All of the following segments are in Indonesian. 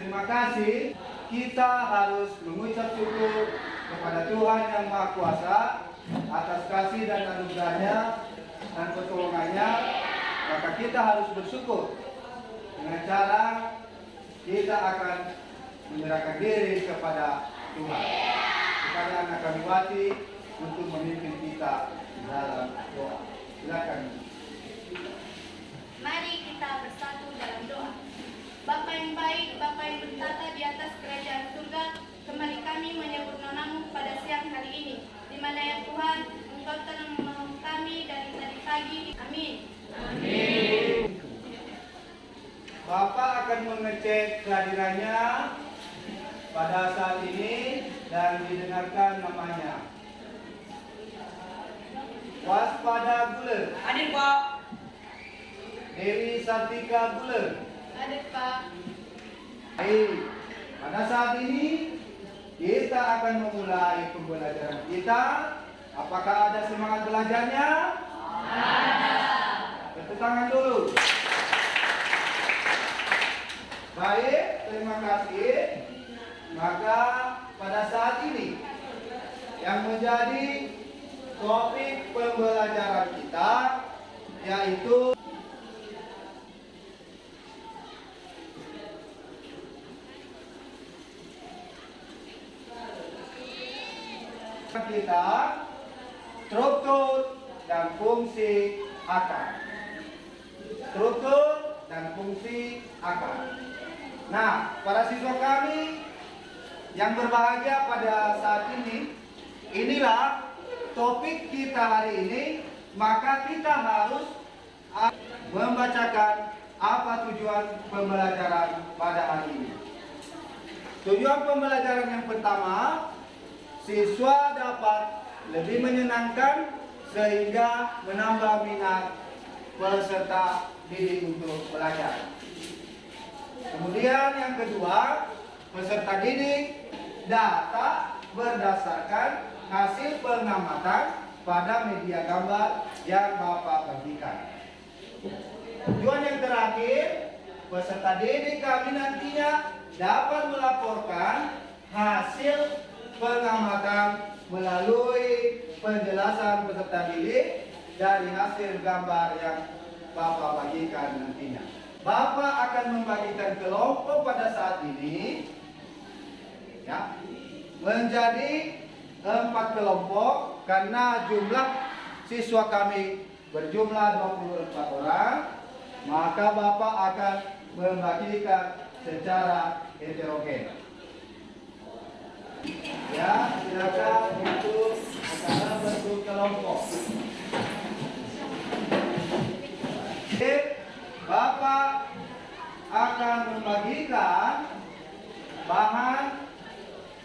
terima kasih, kita harus mengucap syukur kepada Tuhan yang Maha Kuasa atas kasih dan anugerahnya dan pertolongannya. Maka kita harus bersyukur dengan cara kita akan menyerahkan diri kepada Tuhan. Kepada anak kami Wati untuk memimpin kita dalam doa. Silakan. Mari kita bersatu dalam doa. Bapa yang baik, Bapa yang bertata di atas kerajaan surga, kembali kami menyebut namamu pada siang hari ini, di mana ya Tuhan, Engkau telah menolong kami dari tadi pagi. Amin. Amin. Bapak akan mengecek kehadirannya pada saat ini dan didengarkan namanya. Waspada Guler. Hadir, Pak. Dewi Sartika Guler. Hadir, Pak. Baik, pada saat ini kita akan memulai pembelajaran kita. Apakah ada semangat belajarnya? Ada. Tepuk tangan dulu. Baik, terima kasih. Maka pada saat ini yang menjadi topik pembelajaran kita yaitu kita struktur dan fungsi akar. Struktur dan fungsi akar. Nah, para siswa kami yang berbahagia pada saat ini, inilah topik kita hari ini. Maka kita harus membacakan apa tujuan pembelajaran pada hari ini. Tujuan pembelajaran yang pertama, siswa dapat lebih menyenangkan sehingga menambah minat peserta didik untuk belajar. Kemudian yang kedua, peserta didik data berdasarkan hasil pengamatan pada media gambar yang Bapak bagikan. Tujuan yang terakhir, peserta didik kami nantinya dapat melaporkan hasil pengamatan melalui penjelasan peserta didik dari hasil gambar yang Bapak bagikan nantinya. Bapak akan membagikan kelompok pada saat ini ya, menjadi 4 kelompok karena jumlah siswa kami berjumlah 24 orang, maka Bapak akan membagikan secara heterogen. Ya, silakan untuk acara bentuk kelompok. Bapak akan membagikan bahan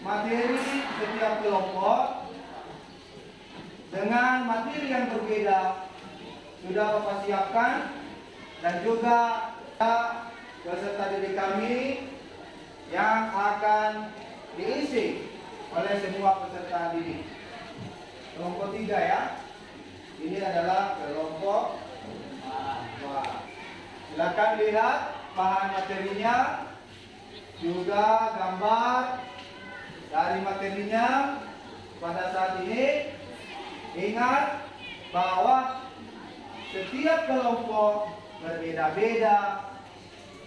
materi setiap kelompok dengan materi yang berbeda. Sudah Bapak siapkan dan juga peserta didik kami yang akan diisi oleh semua peserta didik. Kelompok 3 ya. Ini adalah kelompok mahasiswa. Silakan lihat bahan materinya, juga gambar dari materinya pada saat ini. Ingat bahwa setiap kelompok berbeda-beda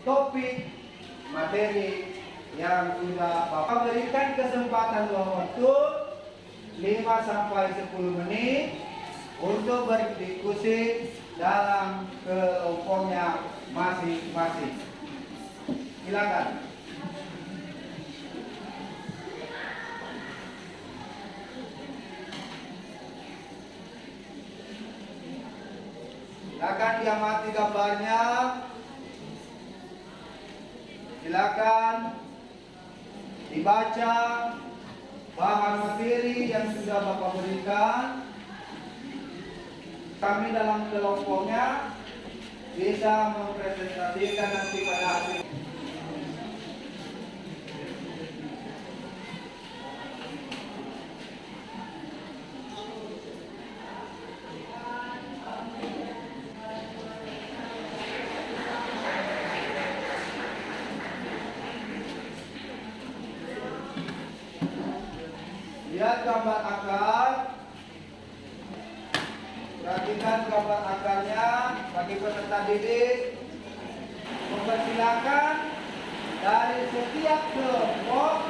topik materi yang sudah Bapak berikan kesempatan waktu 5-10 menit untuk berdiskusi dalam kelompoknya masing-masing. Silakan. Silakan diamati gambarnya. Silakan dibaca bahan materi yang sudah Bapak berikan. Kami dalam kelompoknya bisa mempresentasikan nanti pada hasil. Lihat gambar akar. Perhatikan gambar akarnya bagi peserta didik. Mempersilakan dari setiap kelompok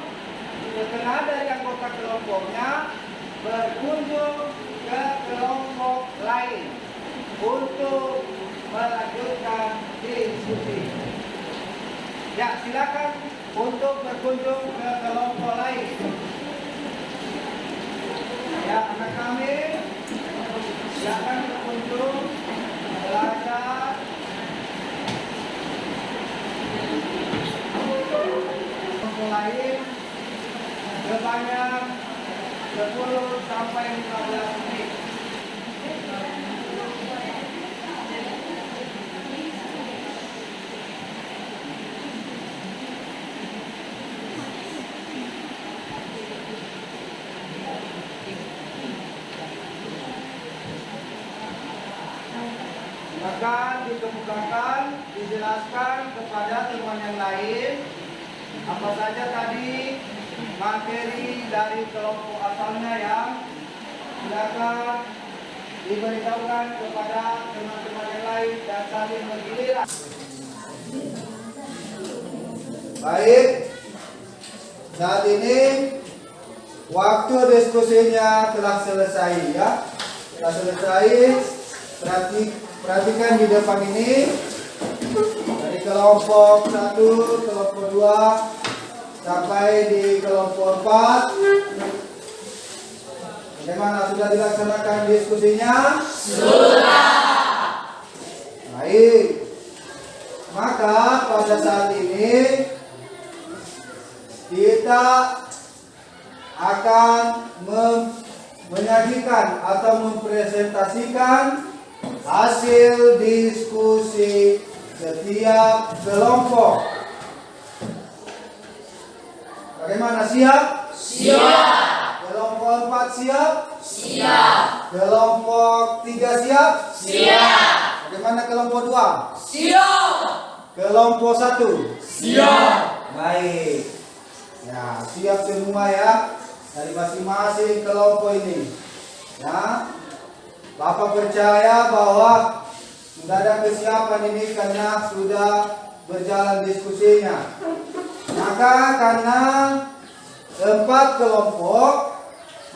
setengah dari anggota kelompoknya berkunjung ke kelompok lain untuk melanjutkan diskusi. Ya, silakan untuk berkunjung ke kelompok lain. Ya, anak kami, silakan berkunjung belajar. Kelompok lain sebanyak 10 sampai 15 menit. Silakan dikemukakan, dijelaskan kepada teman yang lain apa saja tadi materi dari kelompok asalnya yang silakan diberitahukan kepada teman-teman yang lain dan saling bergiliran. Baik, saat ini waktu diskusinya telah selesai ya. Telah selesai. Perhatikan di depan ini dari kelompok 1, kelompok 2 sampai di kelompok 4. Bagaimana, sudah dilaksanakan diskusinya? Sudah. Baik. Maka pada saat ini kita akan menyajikan atau mempresentasikan hasil diskusi setiap kelompok. Bagaimana, siap? Siap. Kelompok 4 siap? Siap. Kelompok 3 siap? Siap. Bagaimana kelompok 2? Siap. Kelompok 1? Siap. Baik. Ya, siap semua ya dari masing-masing kelompok ini. Ya. Bapak percaya bahwa sudah ada kesiapan ini karena sudah berjalan diskusinya. Maka karena 4 kelompok,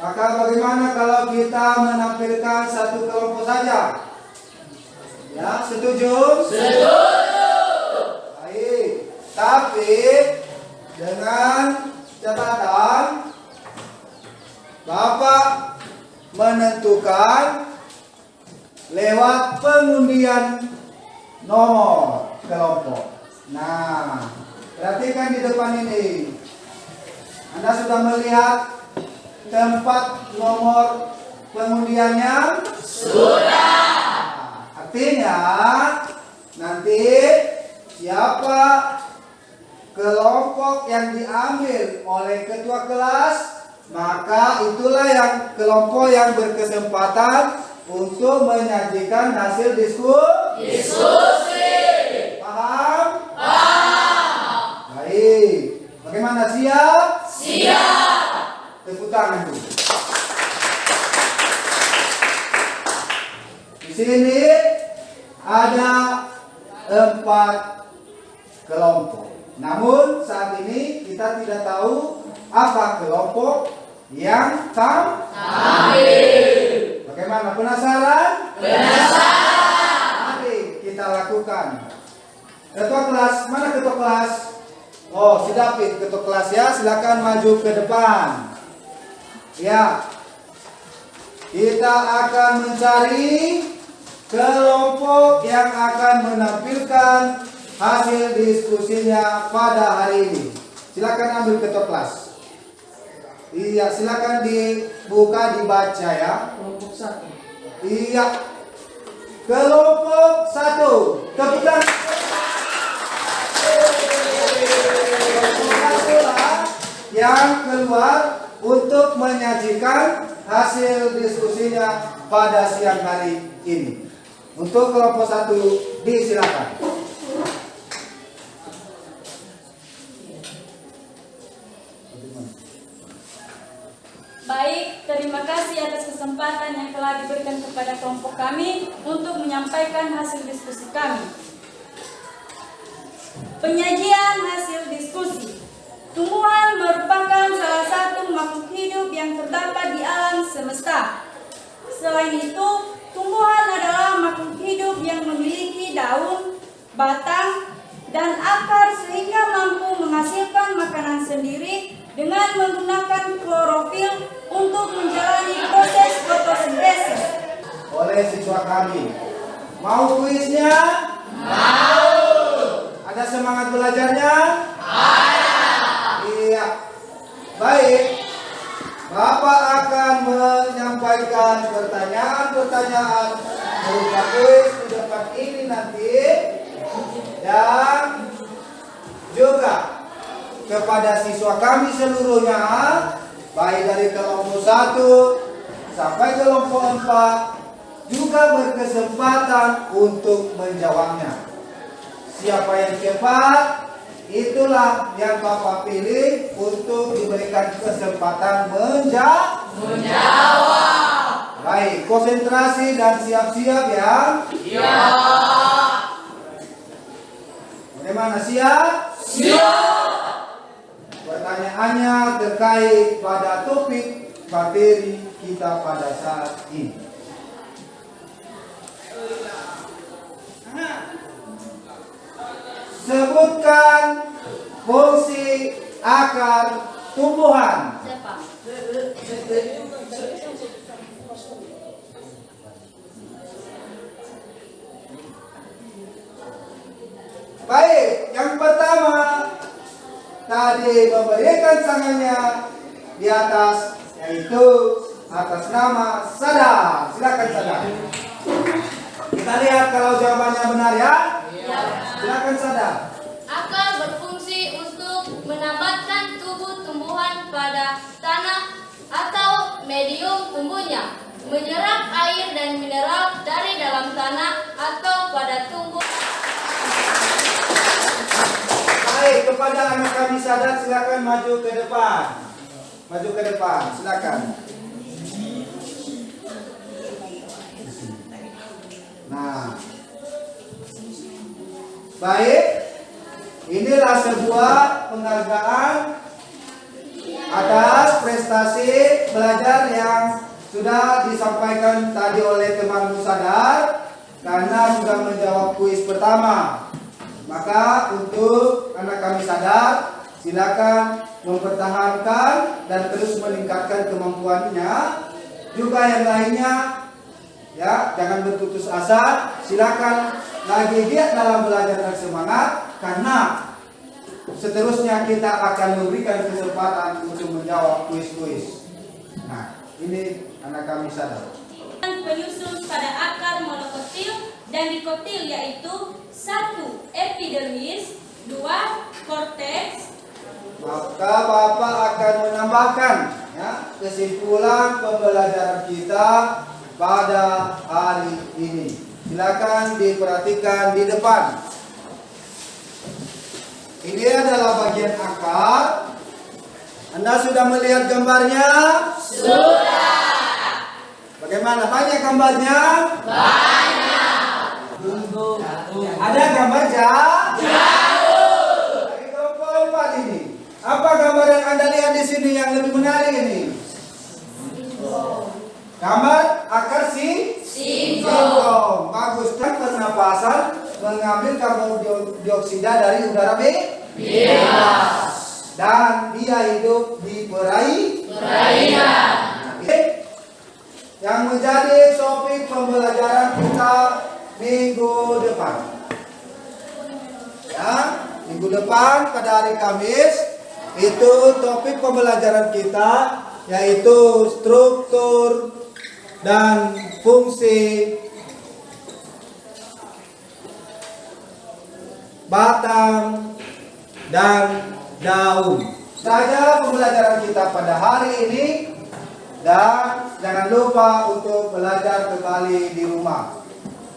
maka bagaimana kalau kita menampilkan 1 kelompok saja? Ya, setuju? Setuju. Baik. Tapi dengan catatan Bapak menentukan lewat pengundian nomor kelompok. Nah, perhatikan di depan ini. Anda sudah melihat tempat nomor pengundiannya? Sudah. Artinya nanti siapa kelompok yang diambil oleh ketua kelas, maka itulah yang kelompok yang berkesempatan untuk menyajikan hasil diskusi. Paham? Paham. Baik. Bagaimana, siap? Siap. Tepuk tangan dulu. Di sini ada 4 kelompok. Namun saat ini kita tidak tahu apa kelompok yang tampil. Bagaimana, penasaran? Penasaran. Mari kita lakukan. Ketua kelas, mana ketua kelas? Oh, si David, ketua kelas ya. Silakan maju ke depan. Ya. Kita akan mencari kelompok yang akan menampilkan hasil diskusinya pada hari ini. Silakan ambil ketua kelas. Iya, silakan dibuka, dibaca ya. Kelompok 1. Iya. Kelompok 1. Tepuk tangan. Kelompok 1 lah yang keluar untuk menyajikan hasil diskusinya pada siang hari ini. Untuk kelompok 1 disilakan. Baik. terima kasih atas kesempatan yang telah diberikan kepada kelompok kami untuk menyampaikan hasil diskusi kami. Penyajian hasil diskusi. Tumbuhan merupakan salah satu makhluk hidup yang terdapat di alam semesta. Selain itu, tumbuhan adalah makhluk hidup yang memiliki daun, batang, dan akar sehingga mampu menghasilkan makanan sendiri dengan menggunakan klorofil untuk menjalani proses fotosintesis. Oleh siswa kami, mau kuisnya? Mau. Ada semangat belajarnya? Ada. Iya. Baik. Bapak akan menyampaikan pertanyaan-pertanyaan berupa kuis di depan ini nanti, dan juga kepada siswa kami seluruhnya, baik dari kelompok 1 sampai kelompok 4, juga berkesempatan untuk menjawabnya. Siapa yang cepat, itulah yang Bapak pilih untuk diberikan kesempatan menjawab. Baik, konsentrasi dan siap-siap ya. Iya. Bagaimana, siap? Siap. Pertanyaannya terkait pada topik materi kita pada saat ini. Sebutkan fungsi akar tumbuhan. Baik, yang pertama tadi memberikan tangannya di atas, yaitu atas nama Sadar. Silakan Sadar. Kita lihat kalau jawabannya benar ya. Silakan Sadar. Akar berfungsi untuk menabatkan tubuh tumbuhan pada tanah atau medium tumbuhnya, menyerap air dan mineral dari dalam tanah atau pada tumbuh. Baik, kepada anak kami Sadar, silakan maju ke depan. Maju ke depan, silakan. Nah, baik, inilah sebuah penghargaan atas prestasi belajar yang sudah disampaikan tadi oleh teman Sadar, karena sudah menjawab kuis pertama. Maka untuk anak kami Sadar, silakan mempertahankan dan terus meningkatkan kemampuannya. Juga yang lainnya, ya, jangan berputus asa. Silakan lagi giat dalam belajar dan semangat, karena seterusnya kita akan memberikan kesempatan untuk menjawab kuis-kuis. Nah, ini anak kami Sadar. Penyusun pada akar monokotil dan dikotil, yaitu 1. Epidermis, 2. Korteks. Maka Bapak akan menambahkan ya, kesimpulan pembelajaran kita pada hari ini. Silakan diperhatikan di depan. Ini adalah bagian akar. Anda sudah melihat gambarnya? Sudah. Bagaimana? Banyak gambarnya? Banyak. Ada gambar jauh. Dari kelompok 4 ini. Apa gambar yang Anda lihat di sini yang lebih menarik ini? Gambar akar singkong. Bagus, kan pernapasan mengambil karbon dioksida dari udara bebas. Dan dia hidup di perairan. Yang menjadi topik pembelajaran kita minggu depan. Ya, minggu depan pada hari Kamis itu topik pembelajaran kita yaitu struktur dan fungsi batang dan daun. Saja pembelajaran kita pada hari ini, dan jangan lupa untuk belajar kembali di rumah.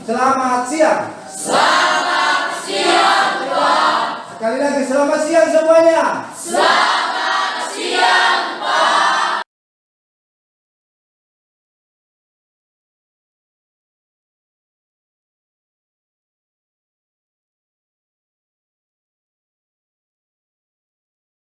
Selamat siang. Selamat siang, Tuhan. Sekali lagi selamat siang semuanya. Selamat